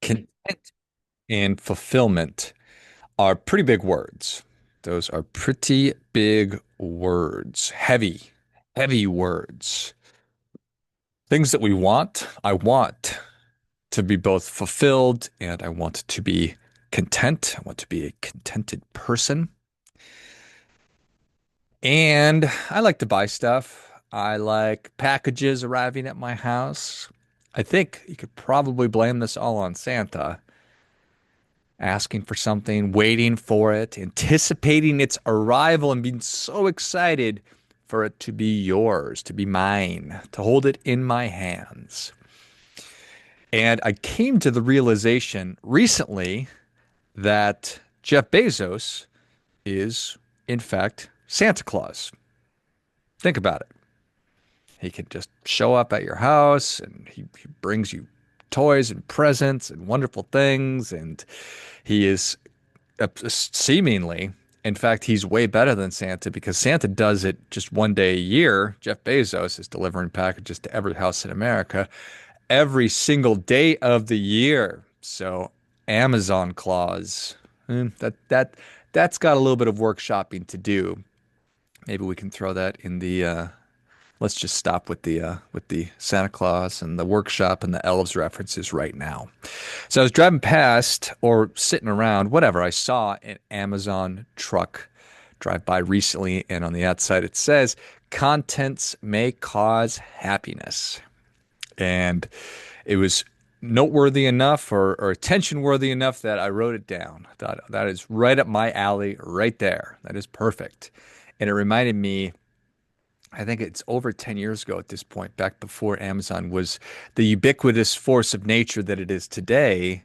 Content and fulfillment are pretty big words. Those are pretty big words. Heavy, heavy words. Things that we want. I want to be both fulfilled and I want to be content. I want to be a contented person. And I like to buy stuff. I like packages arriving at my house. I think you could probably blame this all on Santa. Asking for something, waiting for it, anticipating its arrival, and being so excited for it to be yours, to be mine, to hold it in my hands. And I came to the realization recently that Jeff Bezos is, in fact, Santa Claus. Think about it. He can just show up at your house and he brings you toys and presents and wonderful things. And he is seemingly, in fact, he's way better than Santa because Santa does it just one day a year. Jeff Bezos is delivering packages to every house in America every single day of the year. So Amazon clause, that's got a little bit of workshopping to do. Maybe we can throw that in the let's just stop with the Santa Claus and the workshop and the elves references right now. So I was driving past or sitting around, whatever. I saw an Amazon truck drive by recently, and on the outside it says, "Contents may cause happiness." And it was noteworthy enough or attention worthy enough that I wrote it down. I thought that is right up my alley, right there. That is perfect. And it reminded me, I think it's over 10 years ago at this point, back before Amazon was the ubiquitous force of nature that it is today,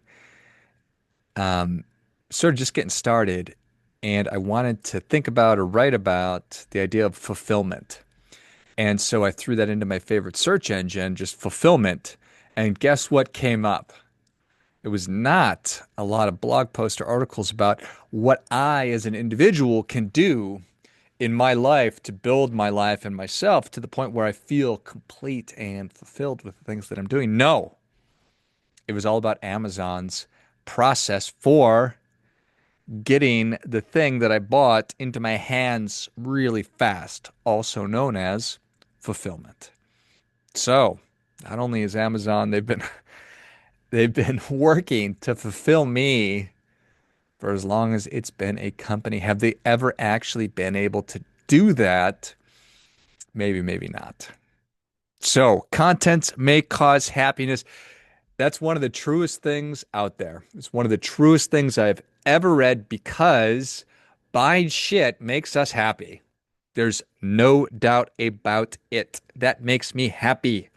sort of just getting started. And I wanted to think about or write about the idea of fulfillment. And so I threw that into my favorite search engine, just fulfillment. And guess what came up? It was not a lot of blog posts or articles about what I as an individual can do in my life to build my life and myself to the point where I feel complete and fulfilled with the things that I'm doing. No, it was all about Amazon's process for getting the thing that I bought into my hands really fast, also known as fulfillment. So, not only is Amazon, they've been working to fulfill me for as long as it's been a company. Have they ever actually been able to do that? Maybe, maybe not. So, contents may cause happiness. That's one of the truest things out there. It's one of the truest things I've ever read because buying shit makes us happy. There's no doubt about it. That makes me happy.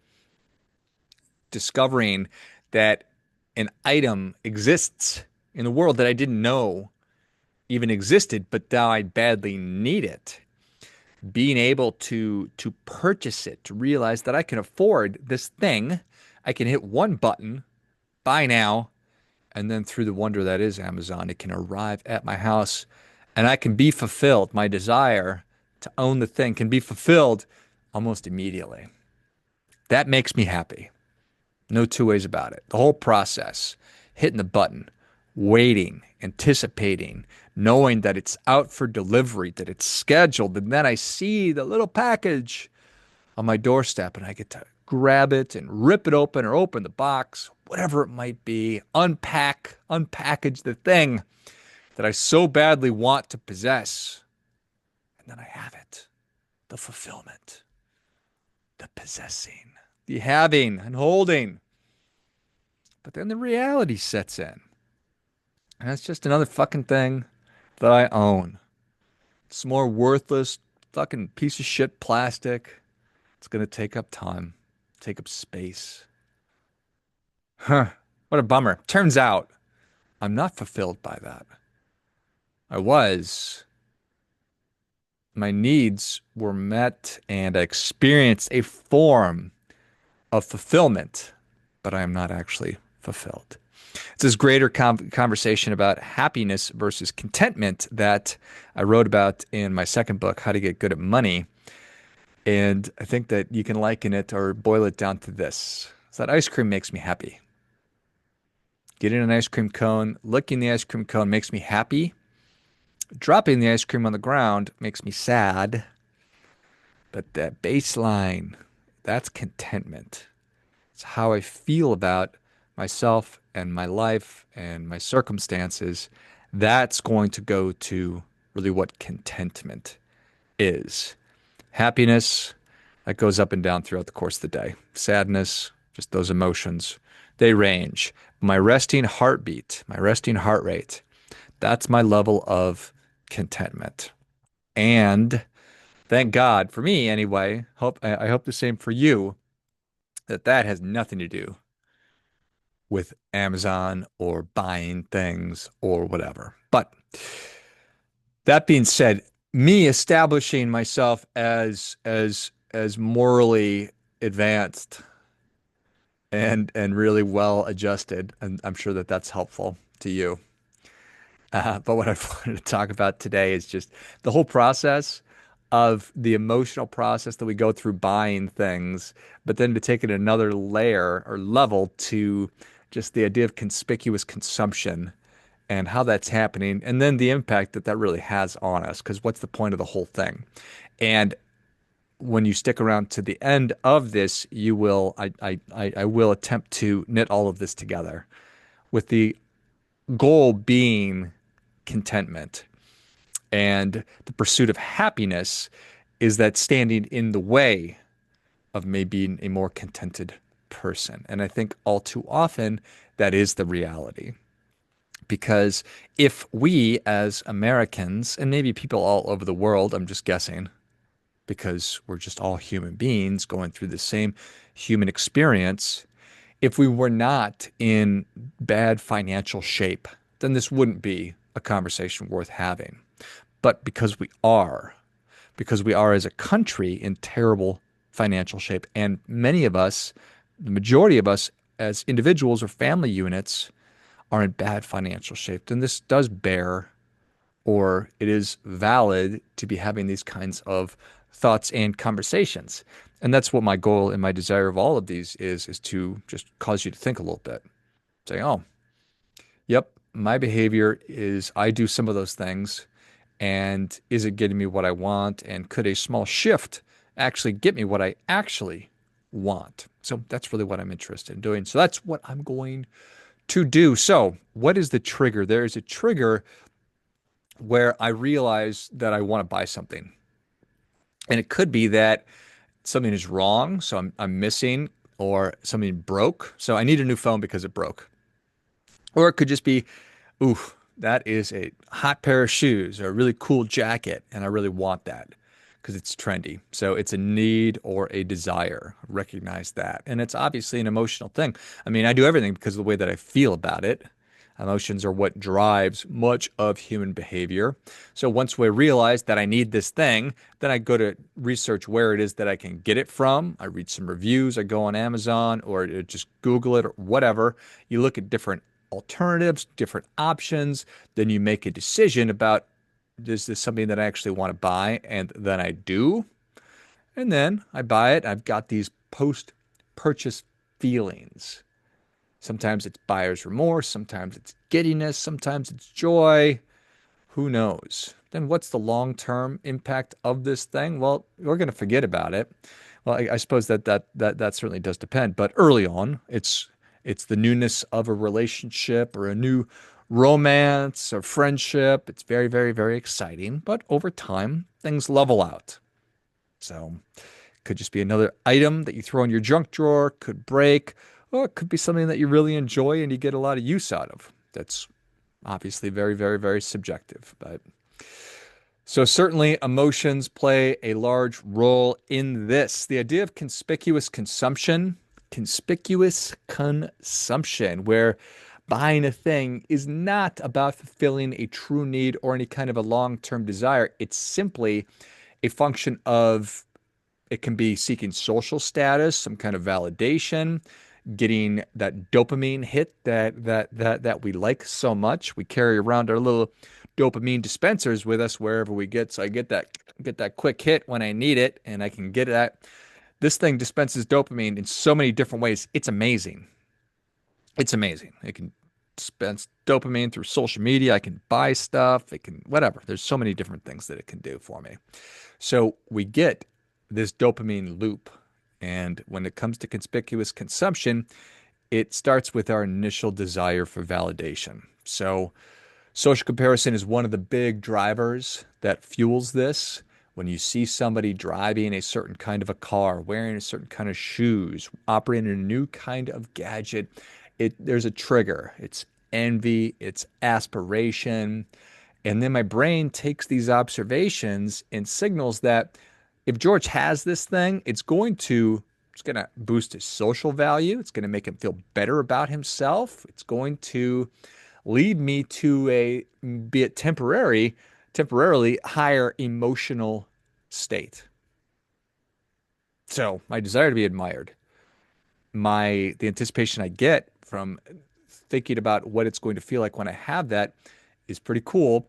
Discovering that an item exists in the world that I didn't know even existed, but now I badly need it. Being able to purchase it, to realize that I can afford this thing. I can hit one button, buy now, and then through the wonder that is Amazon, it can arrive at my house and I can be fulfilled. My desire to own the thing can be fulfilled almost immediately. That makes me happy. No two ways about it. The whole process, hitting the button, waiting, anticipating, knowing that it's out for delivery, that it's scheduled, and then I see the little package on my doorstep and I get to grab it and rip it open or open the box, whatever it might be, unpackage the thing that I so badly want to possess. And then I have it. The fulfillment, the possessing, the having and holding. But then the reality sets in. And it's just another fucking thing that I own. It's more worthless fucking piece of shit plastic. It's gonna take up time, take up space. Huh. What a bummer. Turns out I'm not fulfilled by that. I was. My needs were met and I experienced a form of fulfillment, but I am not actually fulfilled. It's this greater conversation about happiness versus contentment that I wrote about in my second book, How to Get Good at Money. And I think that you can liken it or boil it down to this. It's that ice cream makes me happy. Getting an ice cream cone, licking the ice cream cone makes me happy. Dropping the ice cream on the ground makes me sad. But that baseline, that's contentment. It's how I feel about myself and my life and my circumstances. That's going to go to really what contentment is. Happiness, that goes up and down throughout the course of the day. Sadness, just those emotions, they range. My resting heartbeat, my resting heart rate, that's my level of contentment. And thank God for me anyway. I hope the same for you that that has nothing to do with Amazon or buying things or whatever. But that being said, me establishing myself as morally advanced and really well adjusted, and I'm sure that that's helpful to you. But what I wanted to talk about today is just the whole process of the emotional process that we go through buying things, but then to take it another layer or level to just the idea of conspicuous consumption and how that's happening, and then the impact that that really has on us. Because what's the point of the whole thing? And when you stick around to the end of this, you will, I will attempt to knit all of this together with the goal being contentment. And the pursuit of happiness is that standing in the way of me being a more contented person. And I think all too often that is the reality. Because if we as Americans, and maybe people all over the world, I'm just guessing, because we're just all human beings going through the same human experience, if we were not in bad financial shape, then this wouldn't be a conversation worth having. But because we are as a country in terrible financial shape, and many of us, the majority of us as individuals or family units, are in bad financial shape, then this does bear or it is valid to be having these kinds of thoughts and conversations. And that's what my goal and my desire of all of these is to just cause you to think a little bit. Say, oh, yep, my behavior is I do some of those things. And is it getting me what I want? And could a small shift actually get me what I actually want? So that's really what I'm interested in doing. So that's what I'm going to do. So, what is the trigger? There is a trigger where I realize that I want to buy something. And it could be that something is wrong, so I'm missing, or something broke. So I need a new phone because it broke. Or it could just be, ooh, that is a hot pair of shoes or a really cool jacket, and I really want that because it's trendy. So it's a need or a desire. Recognize that. And it's obviously an emotional thing. I mean, I do everything because of the way that I feel about it. Emotions are what drives much of human behavior. So once we realize that I need this thing, then I go to research where it is that I can get it from. I read some reviews, I go on Amazon or just Google it or whatever. You look at different alternatives, different options, then you make a decision about is this something that I actually want to buy? And then I do. And then I buy it. I've got these post-purchase feelings. Sometimes it's buyer's remorse, sometimes it's giddiness, sometimes it's joy. Who knows? Then what's the long-term impact of this thing? Well, we're going to forget about it. Well, I suppose that certainly does depend. But early on, it's the newness of a relationship or a new romance or friendship. It's very, very, very exciting. But over time, things level out. So could just be another item that you throw in your junk drawer, could break, or it could be something that you really enjoy and you get a lot of use out of. That's obviously very, very, very subjective. But so certainly emotions play a large role in this. The idea of conspicuous consumption, where buying a thing is not about fulfilling a true need or any kind of a long-term desire. It's simply a function of it can be seeking social status, some kind of validation, getting that dopamine hit that we like so much. We carry around our little dopamine dispensers with us wherever we get. So I get that quick hit when I need it, and I can get that. This thing dispenses dopamine in so many different ways. It's amazing. It's amazing. It can dispense dopamine through social media. I can buy stuff. It can, whatever. There's so many different things that it can do for me. So we get this dopamine loop. And when it comes to conspicuous consumption, it starts with our initial desire for validation. So social comparison is one of the big drivers that fuels this. When you see somebody driving a certain kind of a car, wearing a certain kind of shoes, operating a new kind of gadget, there's a trigger. It's envy, it's aspiration. And then my brain takes these observations and signals that if George has this thing, it's going to boost his social value. It's going to make him feel better about himself. It's going to lead me to a, be it temporarily higher emotional state. So my desire to be admired, the anticipation I get from thinking about what it's going to feel like when I have that is pretty cool.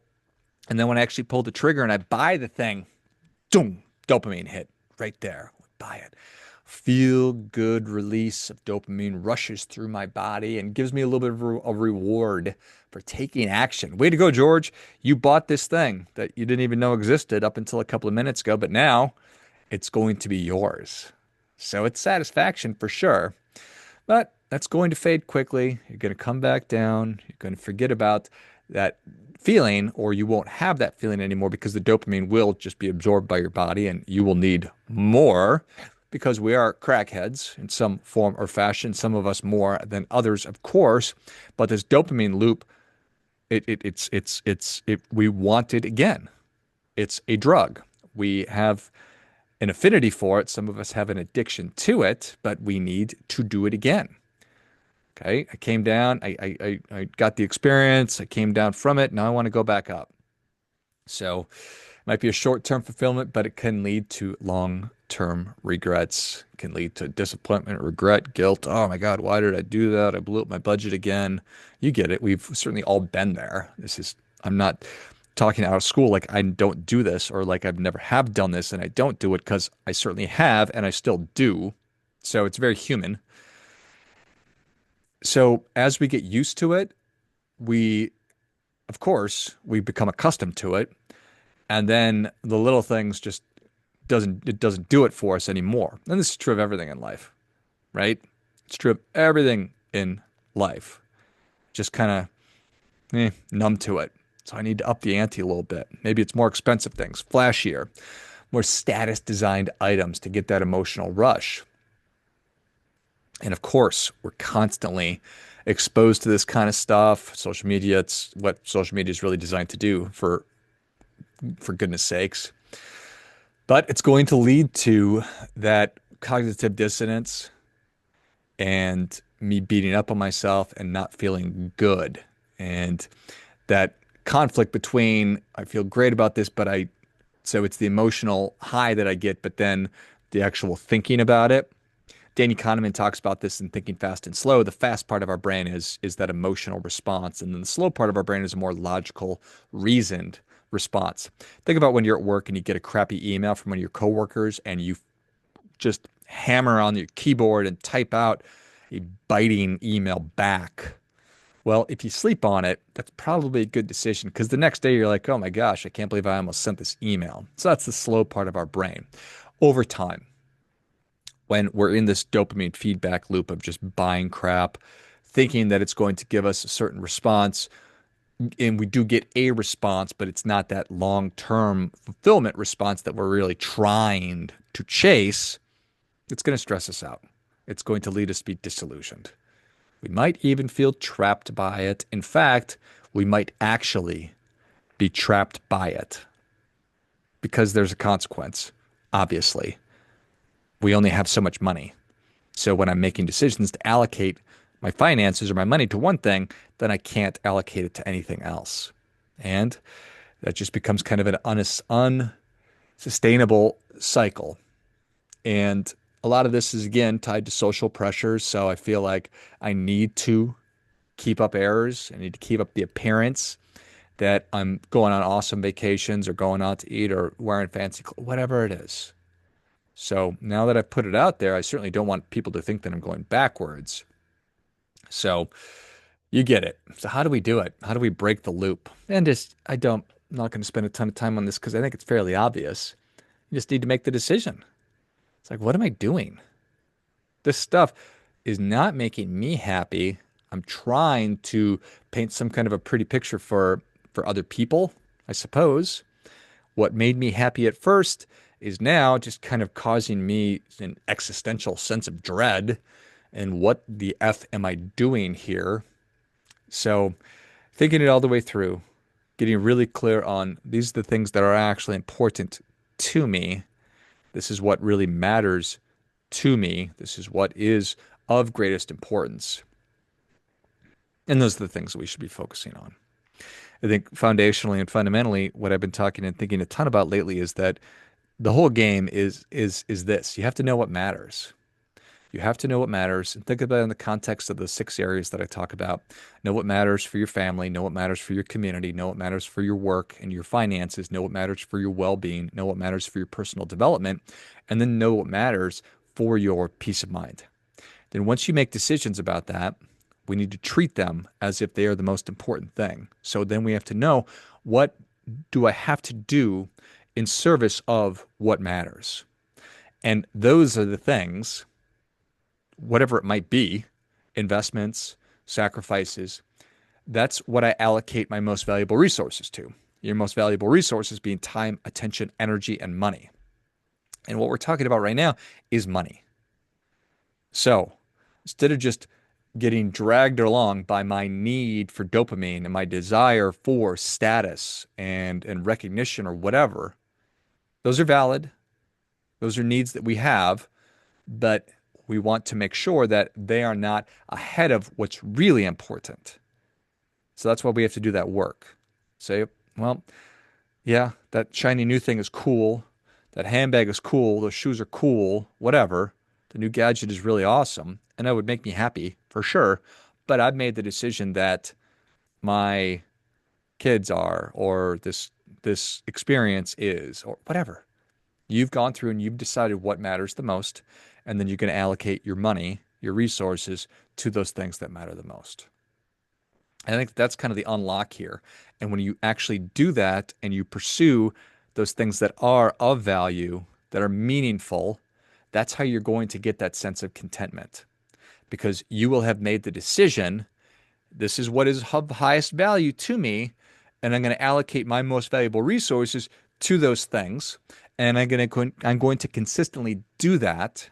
And then when I actually pull the trigger and I buy the thing, boom, dopamine hit right there. Buy it. Feel good release of dopamine rushes through my body and gives me a little bit of a reward for taking action. Way to go, George. You bought this thing that you didn't even know existed up until a couple of minutes ago, but now it's going to be yours. So it's satisfaction for sure. But that's going to fade quickly. You're going to come back down. You're going to forget about that feeling, or you won't have that feeling anymore because the dopamine will just be absorbed by your body and you will need more because we are crackheads in some form or fashion, some of us more than others, of course. But this dopamine loop, we want it again. It's a drug. We have an affinity for it. Some of us have an addiction to it, but we need to do it again. Okay, I came down, I got the experience, I came down from it, now I want to go back up. So it might be a short-term fulfillment, but it can lead to long-term regrets. It can lead to disappointment, regret, guilt. Oh my God, why did I do that? I blew up my budget again. You get it. We've certainly all been there. I'm not talking out of school like I don't do this or like I've never have done this and I don't do it because I certainly have and I still do. So it's very human. So as we get used to it, we, of course, we become accustomed to it, and then the little things just doesn't do it for us anymore. And this is true of everything in life, right? It's true of everything in life. Just kind of numb to it. So I need to up the ante a little bit. Maybe it's more expensive things, flashier, more status designed items to get that emotional rush. And of course, we're constantly exposed to this kind of stuff. Social media, it's what social media is really designed to do for goodness sakes. But it's going to lead to that cognitive dissonance and me beating up on myself and not feeling good. And that conflict between I feel great about this, so it's the emotional high that I get, but then the actual thinking about it. Danny Kahneman talks about this in Thinking Fast and Slow. The fast part of our brain is that emotional response, and then the slow part of our brain is a more logical, reasoned response. Think about when you're at work and you get a crappy email from one of your coworkers, and you just hammer on your keyboard and type out a biting email back. Well, if you sleep on it, that's probably a good decision because the next day you're like, oh my gosh, I can't believe I almost sent this email. So that's the slow part of our brain. Over time, when we're in this dopamine feedback loop of just buying crap, thinking that it's going to give us a certain response, and we do get a response, but it's not that long-term fulfillment response that we're really trying to chase, it's going to stress us out. It's going to lead us to be disillusioned. We might even feel trapped by it. In fact, we might actually be trapped by it because there's a consequence, obviously. We only have so much money. So when I'm making decisions to allocate my finances or my money to one thing, then I can't allocate it to anything else. And that just becomes kind of an unsustainable cycle. And a lot of this is, again, tied to social pressures. So I feel like I need to keep up errors. I need to keep up the appearance that I'm going on awesome vacations or going out to eat or wearing fancy clothes, whatever it is. So now that I've put it out there, I certainly don't want people to think that I'm going backwards. So You get it. So how do we do it? How do we break the loop? And just, I'm not going to spend a ton of time on this because I think it's fairly obvious. You just need to make the decision. It's like, what am I doing? This stuff is not making me happy. I'm trying to paint some kind of a pretty picture for other people, I suppose. What made me happy at first is now just kind of causing me an existential sense of dread. And what the F am I doing here? So, thinking it all the way through, getting really clear on these are the things that are actually important to me. This is what really matters to me. This is what is of greatest importance. And those are the things that we should be focusing on. I think foundationally and fundamentally, what I've been talking and thinking a ton about lately is that the whole game is this. You have to know what matters. You have to know what matters and think about it in the context of the six areas that I talk about. Know what matters for your family, know what matters for your community, know what matters for your work and your finances, know what matters for your well-being, know what matters for your personal development, and then know what matters for your peace of mind. Then once you make decisions about that, we need to treat them as if they are the most important thing. So then we have to know, what do I have to do in service of what matters? And those are the things, whatever it might be, investments, sacrifices, that's what I allocate my most valuable resources to. Your most valuable resources being time, attention, energy, and money. And what we're talking about right now is money. So instead of just getting dragged along by my need for dopamine and my desire for status and recognition or whatever, those are valid. Those are needs that we have, but we want to make sure that they are not ahead of what's really important. So that's why we have to do that work. Say, well, yeah, that shiny new thing is cool. That handbag is cool. Those shoes are cool. Whatever. The new gadget is really awesome. And that would make me happy for sure. But I've made the decision that my kids are, or this experience is, or whatever. You've gone through and you've decided what matters the most. And then you're going to allocate your money, your resources to those things that matter the most. I think that's kind of the unlock here. And when you actually do that and you pursue those things that are of value, that are meaningful, that's how you're going to get that sense of contentment because you will have made the decision. This is what is of highest value to me. And I'm going to allocate my most valuable resources to those things. And I'm going to consistently do that.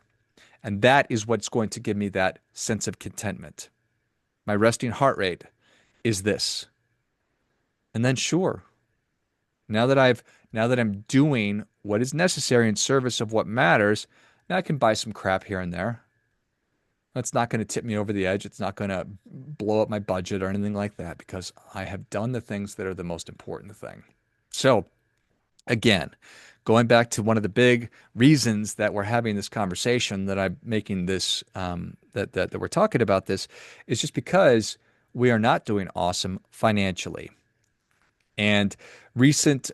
And that is what's going to give me that sense of contentment. My resting heart rate is this. And then sure, now that I'm doing what is necessary in service of what matters, now I can buy some crap here and there. That's not going to tip me over the edge. It's not going to blow up my budget or anything like that because I have done the things that are the most important thing. So again, going back to one of the big reasons that we're having this conversation, that I'm making this, that we're talking about this, is just because we are not doing awesome financially. And recent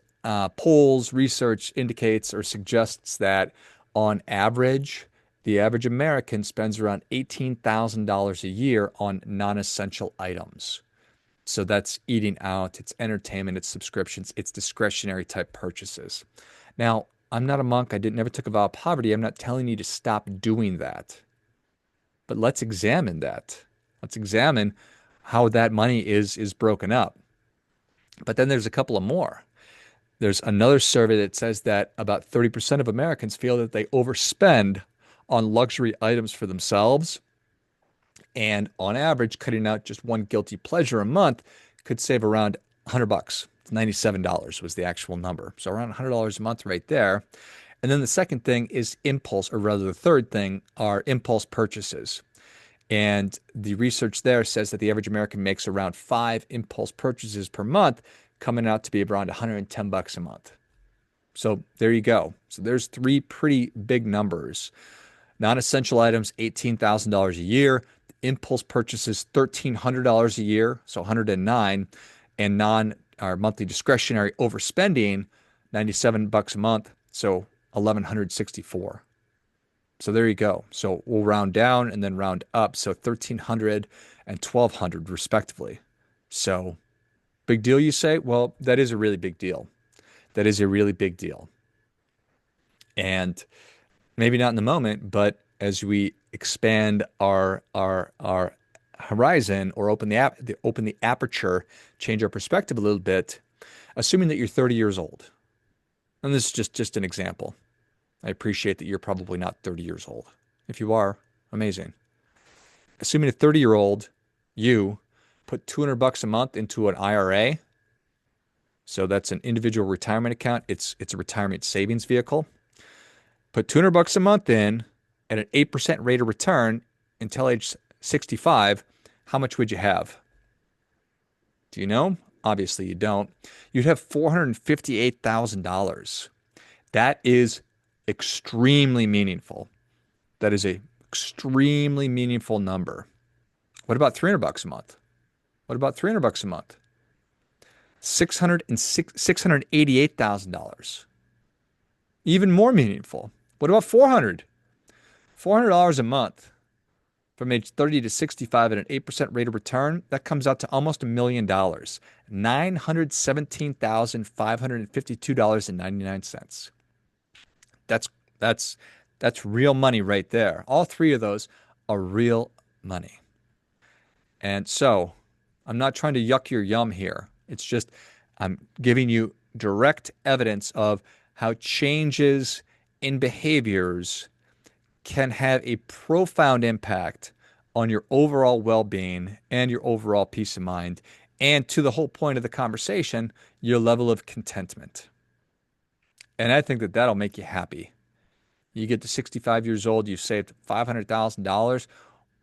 polls, research indicates or suggests that on average, the average American spends around $18,000 a year on non-essential items. So that's eating out, it's entertainment, it's subscriptions, it's discretionary type purchases. Now, I'm not a monk. I didn't never took a vow of poverty. I'm not telling you to stop doing that. But let's examine that. Let's examine how that money is broken up. But then there's a couple of more. There's another survey that says that about 30% of Americans feel that they overspend on luxury items for themselves. And on average, cutting out just one guilty pleasure a month could save around $100. It's $97 was the actual number. So around $100 a month right there. And then the second thing is impulse, or rather the third thing are impulse purchases. And the research there says that the average American makes around 5 impulse purchases per month, coming out to be around $110 a month. So there you go. So there's 3 pretty big numbers. Non-essential items, $18,000 a year. Impulse purchases, $1,300 a year, so $109. And our monthly discretionary overspending, $97 a month, so $1,164. So there you go. So we'll round down and then round up. So 1,300 and 1,200 respectively. So, big deal, you say? Well, that is a really big deal. That is a really big deal. And maybe not in the moment, but as we expand our horizon or open the aperture, change our perspective a little bit, assuming that you're 30 years old. And this is just an example. I appreciate that you're probably not 30 years old. If you are, amazing. Assuming a 30-year-old you put 200 bucks a month into an IRA, so that's an individual retirement account. It's a retirement savings vehicle. Put 200 bucks a month in at an 8% rate of return until age 65, how much would you have? Do you know? Obviously you don't. You'd have $458,000. That is extremely meaningful. That is a extremely meaningful number. What about 300 bucks a month? What about 300 bucks a month? $688,000. Even more meaningful. What about 400? $400 a month from age 30 to 65 at an 8% rate of return, that comes out to almost $1 million. $917,552.99. That's that's that's real money right there. All three of those are real money. And so I'm not trying to yuck your yum here. It's just I'm giving you direct evidence of how changes in behaviors can have a profound impact on your overall well-being and your overall peace of mind. And to the whole point of the conversation, your level of contentment. And I think that that'll make you happy. You get to 65 years old, you've saved $500,000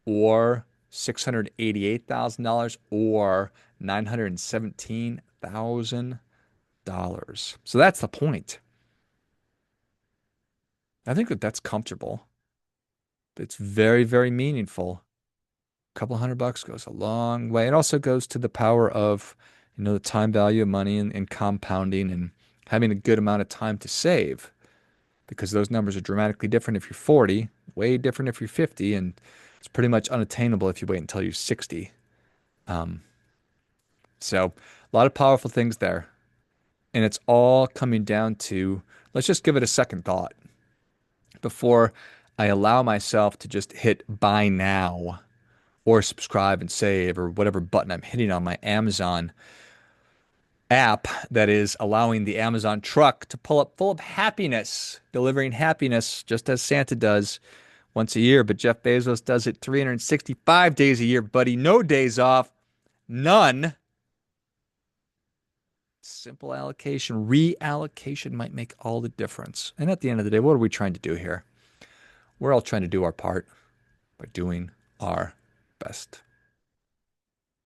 or $688,000 or $917,000. So that's the point. I think that that's comfortable. It's very, very meaningful. A couple $100 goes a long way. It also goes to the power of, the time value of money and compounding and having a good amount of time to save because those numbers are dramatically different if you're 40, way different if you're 50, and it's pretty much unattainable if you wait until you're 60. Um, so a lot of powerful things there. And it's all coming down to, let's just give it a second thought before I allow myself to just hit buy now or subscribe and save or whatever button I'm hitting on my Amazon app that is allowing the Amazon truck to pull up full of happiness, delivering happiness just as Santa does once a year. But Jeff Bezos does it 365 days a year, buddy. No days off, none. Simple allocation, reallocation might make all the difference. And at the end of the day, what are we trying to do here? We're all trying to do our part by doing our best.